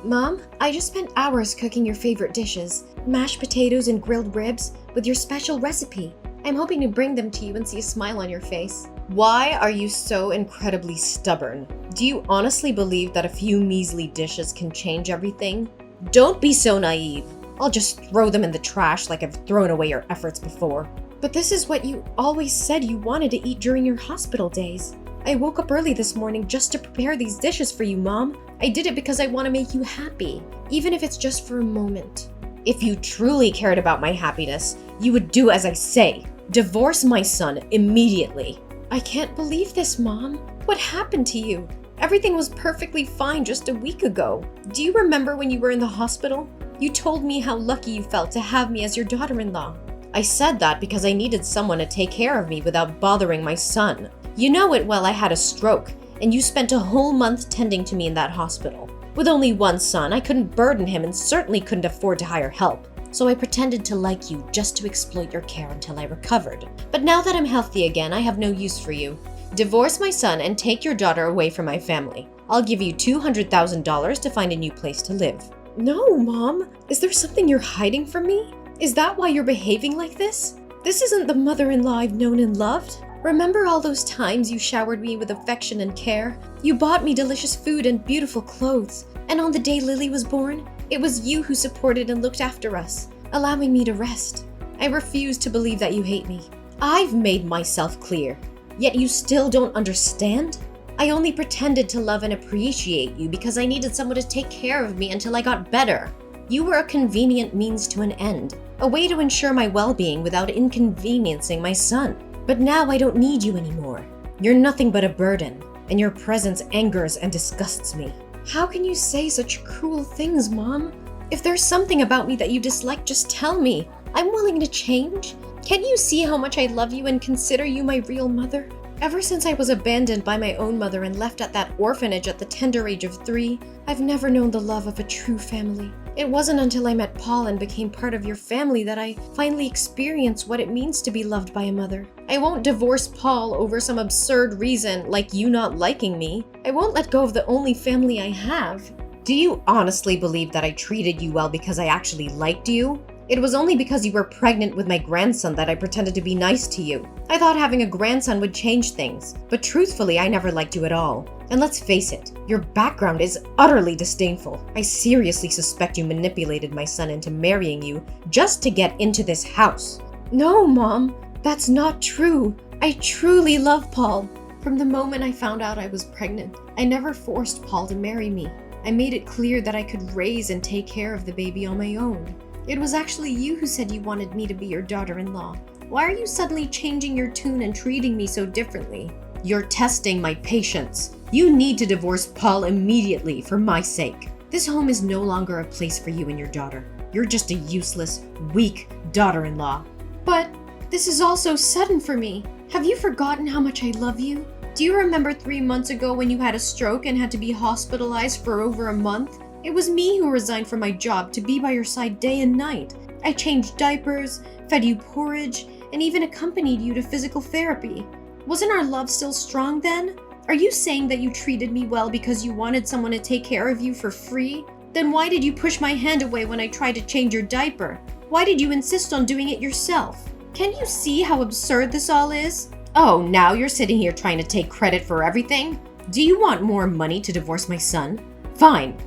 Mom, I just spent hours cooking your favorite dishes, mashed potatoes and grilled ribs, with your special recipe. I'm hoping to bring them to you and see a smile on your face. Why are you so incredibly stubborn? Do you honestly believe that a few measly dishes can change everything? Don't be so naive. I'll just throw them in the trash like I've thrown away your efforts before. But this is what you always said you wanted to eat during your hospital days. I woke up early this morning just to prepare these dishes for you, Mom. I did it because I want to make you happy, even if it's just for a moment. If you truly cared about my happiness, you would do as I say. Divorce my son immediately. I can't believe this, Mom. What happened to you? Everything was perfectly fine just a week ago. Do you remember when you were in the hospital? You told me how lucky you felt to have me as your daughter-in-law. I said that because I needed someone to take care of me without bothering my son. You know it well I had a stroke, and you spent a whole month tending to me in that hospital. With only one son, I couldn't burden him and certainly couldn't afford to hire help. So I pretended to like you just to exploit your care until I recovered. But now that I'm healthy again, I have no use for you. Divorce my son and take your daughter away from my family. I'll give you $200,000 to find a new place to live. No, Mom. Is there something you're hiding from me? Is that why you're behaving like this? This isn't the mother-in-law I've known and loved. Remember all those times you showered me with affection and care? You bought me delicious food and beautiful clothes. And on the day Lily was born, it was you who supported and looked after us, allowing me to rest. I refuse to believe that you hate me. I've made myself clear, yet you still don't understand? I only pretended to love and appreciate you because I needed someone to take care of me until I got better. You were a convenient means to an end, a way to ensure my well-being without inconveniencing my son. But now I don't need you anymore. You're nothing but a burden, and your presence angers and disgusts me. How can you say such cruel things, Mom? If there's something about me that you dislike, just tell me. I'm willing to change. Can't you see how much I love you and consider you my real mother? Ever since I was abandoned by my own mother and left at that orphanage at the tender age of 3, I've never known the love of a true family. It wasn't until I met Paul and became part of your family that I finally experienced what it means to be loved by a mother. I won't divorce Paul over some absurd reason like you not liking me. I won't let go of the only family I have. Do you honestly believe that I treated you well because I actually liked you? It was only because you were pregnant with my grandson that I pretended to be nice to you. I thought having a grandson would change things, but truthfully, I never liked you at all. And let's face it, your background is utterly disdainful. I seriously suspect you manipulated my son into marrying you just to get into this house. No, Mom, that's not true. I truly love Paul. From the moment I found out I was pregnant, I never forced Paul to marry me. I made it clear that I could raise and take care of the baby on my own. It was actually you who said you wanted me to be your daughter-in-law. Why are you suddenly changing your tune and treating me so differently? You're testing my patience. You need to divorce Paul immediately for my sake. This home is no longer a place for you and your daughter. You're just a useless, weak daughter-in-law. But this is all so sudden for me. Have you forgotten how much I love you? Do you remember 3 months ago when you had a stroke and had to be hospitalized for over a month? It was me who resigned from my job to be by your side day and night. I changed diapers, fed you porridge, and even accompanied you to physical therapy. Wasn't our love still strong then? Are you saying that you treated me well because you wanted someone to take care of you for free? Then why did you push my hand away when I tried to change your diaper? Why did you insist on doing it yourself? Can you see how absurd this all is? Oh, now you're sitting here trying to take credit for everything? Do you want more money to divorce my son? Fine.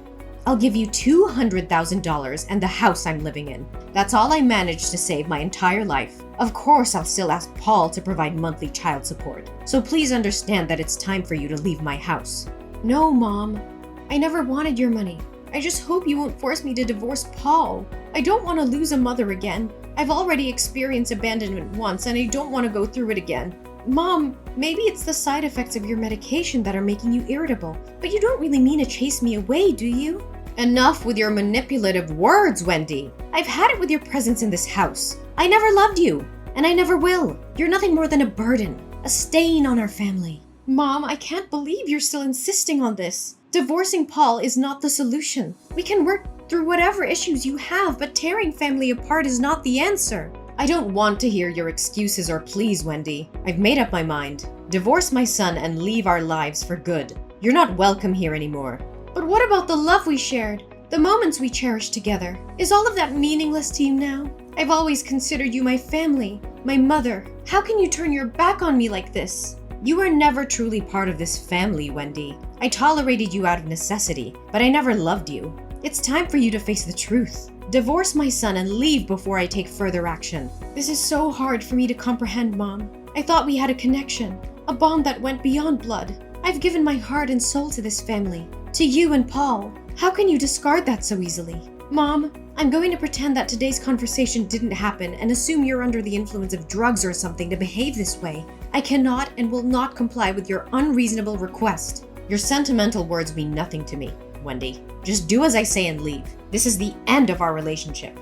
I'll give you $200,000 and the house I'm living in. That's all I managed to save my entire life. Of course, I'll still ask Paul to provide monthly child support. So please understand that it's time for you to leave my house. No, Mom. I never wanted your money. I just hope you won't force me to divorce Paul. I don't want to lose a mother again. I've already experienced abandonment once and I don't want to go through it again. Mom, maybe it's the side effects of your medication that are making you irritable, but you don't really mean to chase me away, do you? Enough with your manipulative words, Wendy. I've had it with your presence in this house. I never loved you, and I never will. You're nothing more than a burden, a stain on our family. Mom, I can't believe you're still insisting on this. Divorcing Paul is not the solution. We can work through whatever issues you have, but tearing family apart is not the answer. I don't want to hear your excuses or pleas, Wendy. I've made up my mind. Divorce my son and leave our lives for good. You're not welcome here anymore. But what about the love we shared? The moments we cherished together. Is all of that meaningless to you now? I've always considered you my family, my mother. How can you turn your back on me like this? You were never truly part of this family, Wendy. I tolerated you out of necessity, but I never loved you. It's time for you to face the truth. Divorce my son and leave before I take further action. This is so hard for me to comprehend, Mom. I thought we had a connection, a bond that went beyond blood. I've given my heart and soul to this family, to you and Paul. How can you discard that so easily? Mom, I'm going to pretend that today's conversation didn't happen and assume you're under the influence of drugs or something to behave this way. I cannot and will not comply with your unreasonable request. Your sentimental words mean nothing to me, Wendy. Just do as I say and leave. This is the end of our relationship.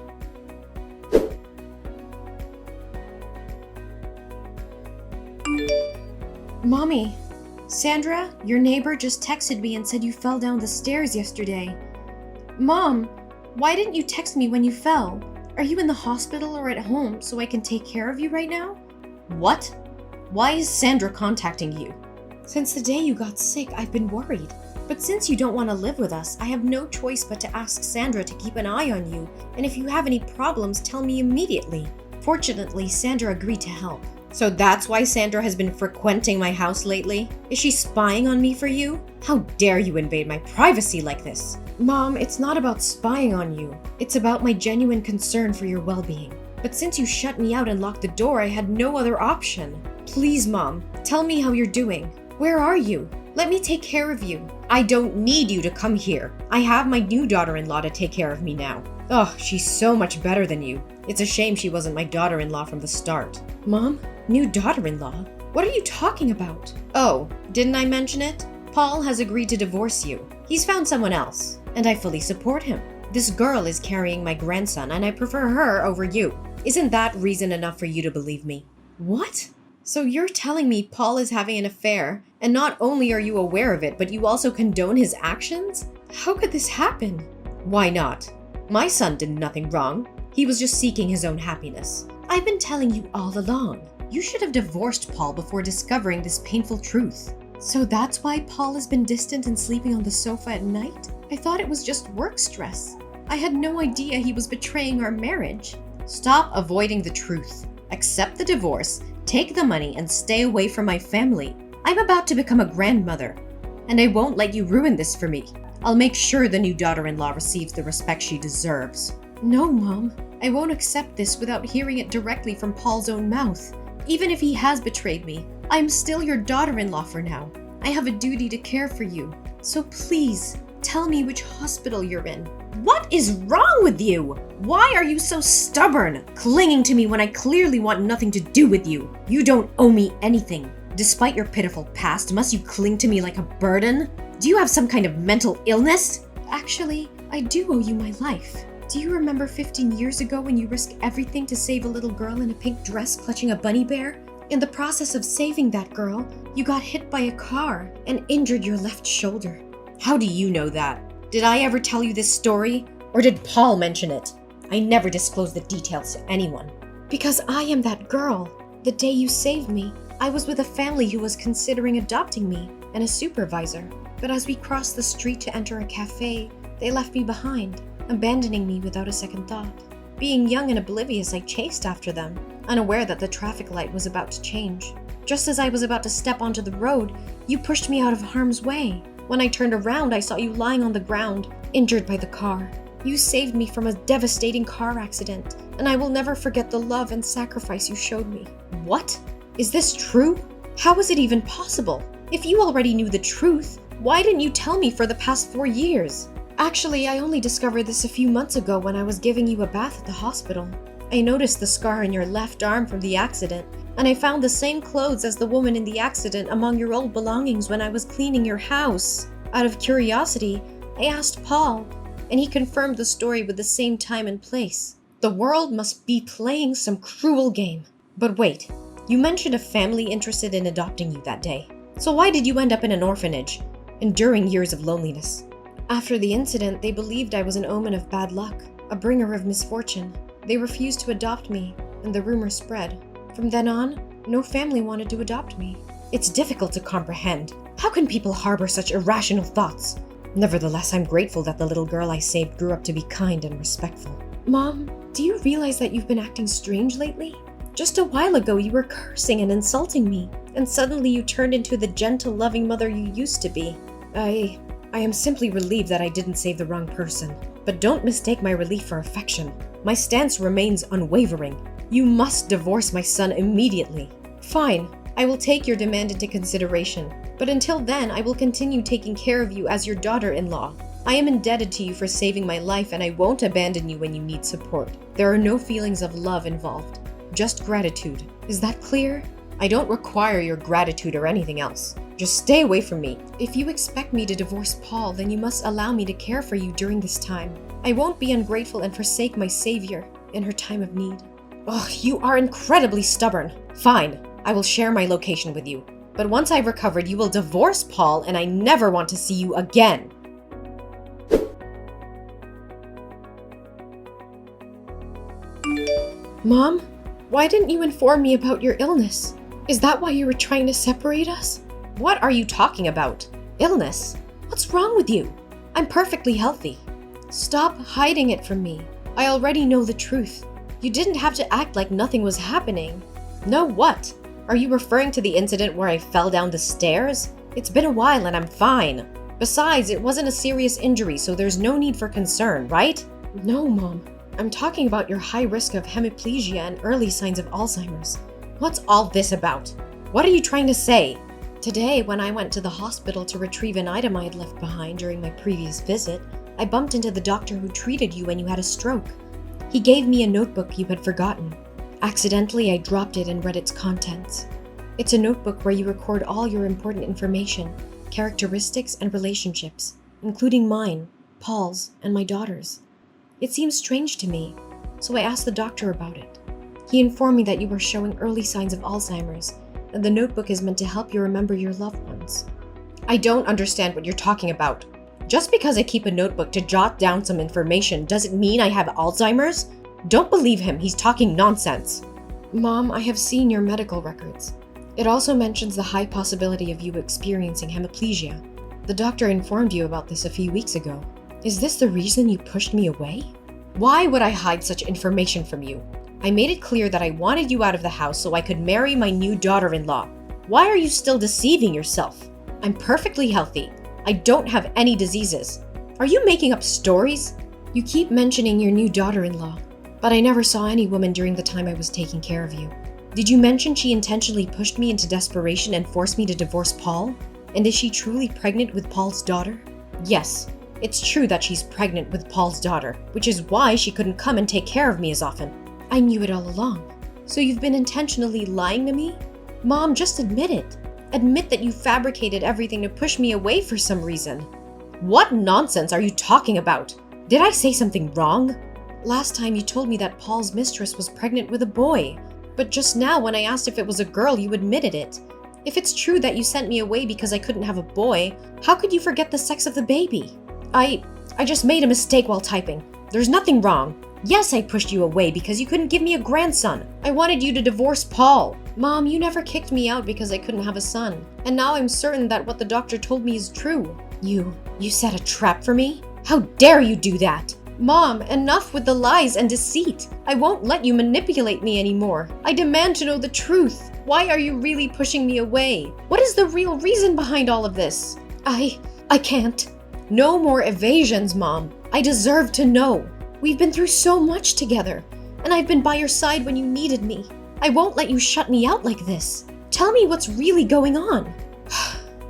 Mommy, Sandra, your neighbor just texted me and said you fell down the stairs yesterday. Mom, why didn't you text me when you fell? Are you in the hospital or at home so I can take care of you right now? What? Why is Sandra contacting you? Since the day you got sick, I've been worried. But since you don't want to live with us, I have no choice but to ask Sandra to keep an eye on you, and if you have any problems, tell me immediately. Fortunately, Sandra agreed to help. So that's why Sandra has been frequenting my house lately? Is she spying on me for you? How dare you invade my privacy like this? Mom, it's not about spying on you. It's about my genuine concern for your well-being. But since you shut me out and locked the door, I had no other option. Please, Mom, tell me how you're doing. Where are you? Let me take care of you. I don't need you to come here. I have my new daughter-in-law to take care of me now. Oh, she's so much better than you. It's a shame she wasn't my daughter-in-law from the start. Mom? New daughter-in-law? What are you talking about? Oh, didn't I mention it? Paul has agreed to divorce you. He's found someone else, and I fully support him. This girl is carrying my grandson, and I prefer her over you. Isn't that reason enough for you to believe me? What? So you're telling me Paul is having an affair, and not only are you aware of it, but you also condone his actions? How could this happen? Why not? My son did nothing wrong. He was just seeking his own happiness. I've been telling you all along. You should have divorced Paul before discovering this painful truth. So that's why Paul has been distant and sleeping on the sofa at night? I thought it was just work stress. I had no idea he was betraying our marriage. Stop avoiding the truth. Accept the divorce, take the money, and stay away from my family. I'm about to become a grandmother, and I won't let you ruin this for me. I'll make sure the new daughter-in-law receives the respect she deserves. No, Mom. I won't accept this without hearing it directly from Paul's own mouth. Even if he has betrayed me, I'm still your daughter-in-law for now. I have a duty to care for you. So please, tell me which hospital you're in. What is wrong with you? Why are you so stubborn, clinging to me when I clearly want nothing to do with you? You don't owe me anything. Despite your pitiful past, must you cling to me like a burden? Do you have some kind of mental illness? Actually, I do owe you my life. Do you remember 15 years ago when you risked everything to save a little girl in a pink dress clutching a bunny bear? In the process of saving that girl, you got hit by a car and injured your left shoulder. How do you know that? Did I ever tell you this story? Or did Paul mention it? I never disclosed the details to anyone. Because I am that girl. The day you saved me, I was with a family who was considering adopting me and a supervisor. But as we crossed the street to enter a cafe, they left me behind, abandoning me without a second thought. Being young and oblivious, I chased after them, unaware that the traffic light was about to change. Just as I was about to step onto the road, you pushed me out of harm's way. When I turned around, I saw you lying on the ground, injured by the car. You saved me from a devastating car accident, and I will never forget the love and sacrifice you showed me. What? Is this true? How is it even possible? If you already knew the truth, why didn't you tell me for the past 4 years? Actually, I only discovered this a few months ago when I was giving you a bath at the hospital. I noticed the scar in your left arm from the accident, and I found the same clothes as the woman in the accident among your old belongings when I was cleaning your house. Out of curiosity, I asked Paul, and he confirmed the story with the same time and place. The world must be playing some cruel game. But wait, you mentioned a family interested in adopting you that day. So why did you end up in an orphanage, enduring years of loneliness? After the incident, they believed I was an omen of bad luck, a bringer of misfortune. They refused to adopt me, and the rumor spread. From then on, no family wanted to adopt me. It's difficult to comprehend. How can people harbor such irrational thoughts? Nevertheless, I'm grateful that the little girl I saved grew up to be kind and respectful. Mom, do you realize that you've been acting strange lately? Just a while ago, you were cursing and insulting me, and suddenly you turned into the gentle, loving mother you used to be. I am simply relieved that I didn't save the wrong person. But don't mistake my relief for affection. My stance remains unwavering. You must divorce my son immediately. Fine, I will take your demand into consideration. But until then, I will continue taking care of you as your daughter-in-law. I am indebted to you for saving my life, and I won't abandon you when you need support. There are no feelings of love involved, just gratitude. Is that clear? I don't require your gratitude or anything else. Just stay away from me. If you expect me to divorce Paul, then you must allow me to care for you during this time. I won't be ungrateful and forsake my savior in her time of need. Ugh, you are incredibly stubborn. Fine, I will share my location with you. But once I've recovered, you will divorce Paul, and I never want to see you again. Mom, why didn't you inform me about your illness? Is that why you were trying to separate us? What are you talking about? Illness? What's wrong with you? I'm perfectly healthy. Stop hiding it from me. I already know the truth. You didn't have to act like nothing was happening. No what? Are you referring to the incident where I fell down the stairs? It's been a while and I'm fine. Besides, it wasn't a serious injury, so there's no need for concern, right? No, Mom. I'm talking about your high risk of hemiplegia and early signs of Alzheimer's. What's all this about? What are you trying to say? Today, when I went to the hospital to retrieve an item I had left behind during my previous visit, I bumped into the doctor who treated you when you had a stroke. He gave me a notebook you had forgotten. Accidentally, I dropped it and read its contents. It's a notebook where you record all your important information, characteristics, and relationships, including mine, Paul's, and my daughter's. It seems strange to me, so I asked the doctor about it. He informed me that you were showing early signs of Alzheimer's, and the notebook is meant to help you remember your loved ones. I don't understand what you're talking about. Just because I keep a notebook to jot down some information doesn't mean I have Alzheimer's. Don't believe him, he's talking nonsense. Mom, I have seen your medical records. It also mentions the high possibility of you experiencing hemiplegia. The doctor informed you about this a few weeks ago. Is this the reason you pushed me away? Why would I hide such information from you? I made it clear that I wanted you out of the house so I could marry my new daughter-in-law. Why are you still deceiving yourself? I'm perfectly healthy. I don't have any diseases. Are you making up stories? You keep mentioning your new daughter-in-law, but I never saw any woman during the time I was taking care of you. Did you mention she intentionally pushed me into desperation and forced me to divorce Paul? And is she truly pregnant with Paul's daughter? Yes, it's true that she's pregnant with Paul's daughter, which is why she couldn't come and take care of me as often. I knew it all along. So you've been intentionally lying to me? Mom, just admit it. Admit that you fabricated everything to push me away for some reason. What nonsense are you talking about? Did I say something wrong? Last time you told me that Paul's mistress was pregnant with a boy, but just now when I asked if it was a girl, you admitted it. If it's true that you sent me away because I couldn't have a boy, how could you forget the sex of the baby? I just made a mistake while typing. There's nothing wrong. Yes, I pushed you away because you couldn't give me a grandson. I wanted you to divorce Paul. Mom, you never kicked me out because I couldn't have a son. And now I'm certain that what the doctor told me is true. You set a trap for me? How dare you do that? Mom, enough with the lies and deceit. I won't let you manipulate me anymore. I demand to know the truth. Why are you really pushing me away? What is the real reason behind all of this? I can't. No more evasions, Mom. I deserve to know. We've been through so much together, and I've been by your side when you needed me. I won't let you shut me out like this. Tell me what's really going on.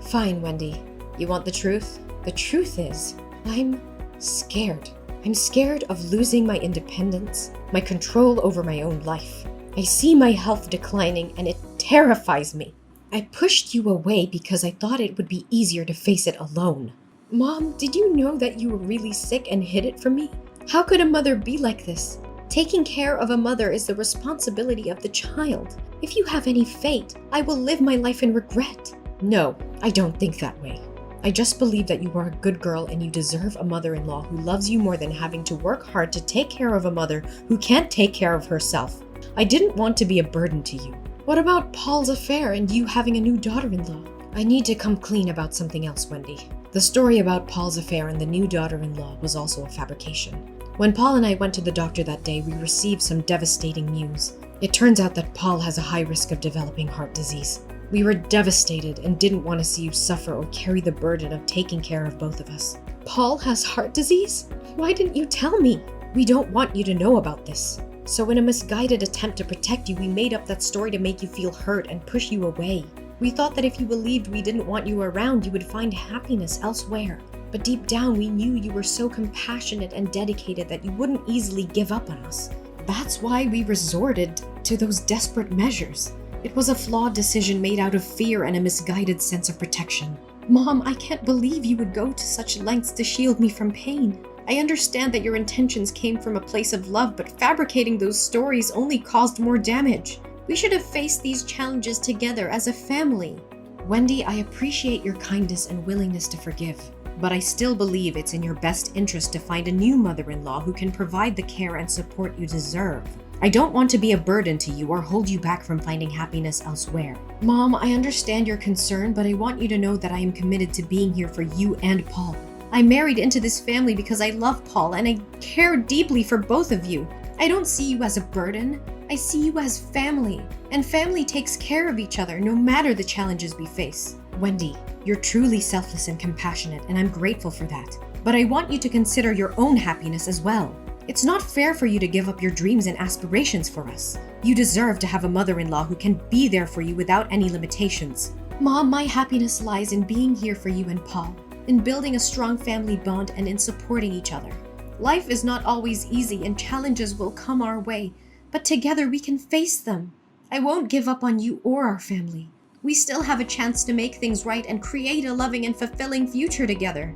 Fine, Wendy. You want the truth? The truth is, I'm scared. I'm scared of losing my independence, my control over my own life. I see my health declining, and it terrifies me. I pushed you away because I thought it would be easier to face it alone. Mom, did you know that you were really sick and hid it from me? How could a mother be like this? Taking care of a mother is the responsibility of the child. If you have any fate, I will live my life in regret. No, I don't think that way. I just believe that you are a good girl and you deserve a mother-in-law who loves you more than having to work hard to take care of a mother who can't take care of herself. I didn't want to be a burden to you. What about Paul's affair and you having a new daughter-in-law? I need to come clean about something else, Wendy. The story about Paul's affair and the new daughter-in-law was also a fabrication. When Paul and I went to the doctor that day, we received some devastating news. It turns out that Paul has a high risk of developing heart disease. We were devastated and didn't want to see you suffer or carry the burden of taking care of both of us. Paul has heart disease? Why didn't you tell me? We don't want you to know about this. So in a misguided attempt to protect you, we made up that story to make you feel hurt and push you away. We thought that if you believed we didn't want you around, you would find happiness elsewhere. But deep down, we knew you were so compassionate and dedicated that you wouldn't easily give up on us. That's why we resorted to those desperate measures. It was a flawed decision made out of fear and a misguided sense of protection. Mom, I can't believe you would go to such lengths to shield me from pain. I understand that your intentions came from a place of love, but fabricating those stories only caused more damage. We should have faced these challenges together as a family. Wendy, I appreciate your kindness and willingness to forgive, but I still believe it's in your best interest to find a new mother-in-law who can provide the care and support you deserve. I don't want to be a burden to you or hold you back from finding happiness elsewhere. Mom, I understand your concern, but I want you to know that I am committed to being here for you and Paul. I married into this family because I love Paul and I care deeply for both of you. I don't see you as a burden. I see you as family, and family takes care of each other no matter the challenges we face. Wendy, you're truly selfless and compassionate, and I'm grateful for that. But I want you to consider your own happiness as well. It's not fair for you to give up your dreams and aspirations for us. You deserve to have a mother-in-law who can be there for you without any limitations. Mom, my happiness lies in being here for you and Paul, in building a strong family bond and in supporting each other. Life is not always easy and challenges will come our way, but together we can face them. I won't give up on you or our family. We still have a chance to make things right and create a loving and fulfilling future together.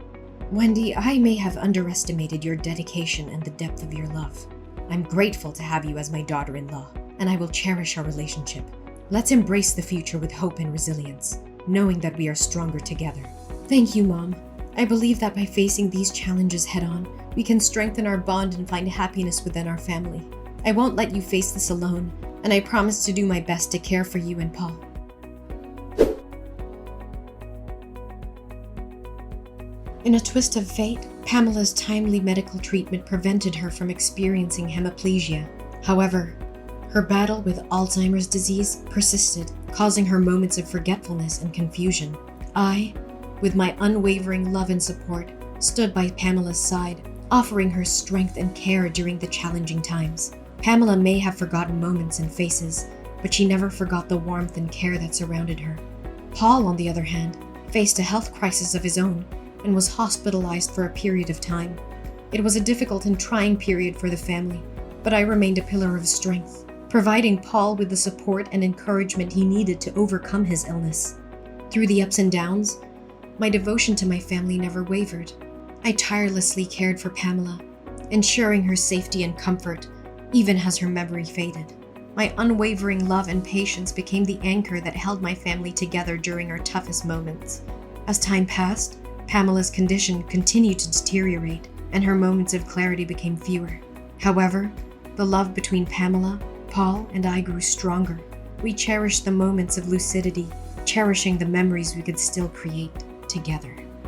Wendy, I may have underestimated your dedication and the depth of your love. I'm grateful to have you as my daughter-in-law, and I will cherish our relationship. Let's embrace the future with hope and resilience, knowing that we are stronger together. Thank you, Mom. I believe that by facing these challenges head-on, we can strengthen our bond and find happiness within our family. I won't let you face this alone, and I promise to do my best to care for you and Paul. In a twist of fate, Pamela's timely medical treatment prevented her from experiencing hemiplegia. However, her battle with Alzheimer's disease persisted, causing her moments of forgetfulness and confusion. I, with my unwavering love and support, stood by Pamela's side, offering her strength and care during the challenging times. Pamela may have forgotten moments and faces, but she never forgot the warmth and care that surrounded her. Paul, on the other hand, faced a health crisis of his own and was hospitalized for a period of time. It was a difficult and trying period for the family, but I remained a pillar of strength, providing Paul with the support and encouragement he needed to overcome his illness. Through the ups and downs, my devotion to my family never wavered. I tirelessly cared for Pamela, ensuring her safety and comfort, even as her memory faded. My unwavering love and patience became the anchor that held my family together during our toughest moments. As time passed, Pamela's condition continued to deteriorate, and her moments of clarity became fewer. However, the love between Pamela, Paul, and I grew stronger. We cherished the moments of lucidity, cherishing the memories we could still create together.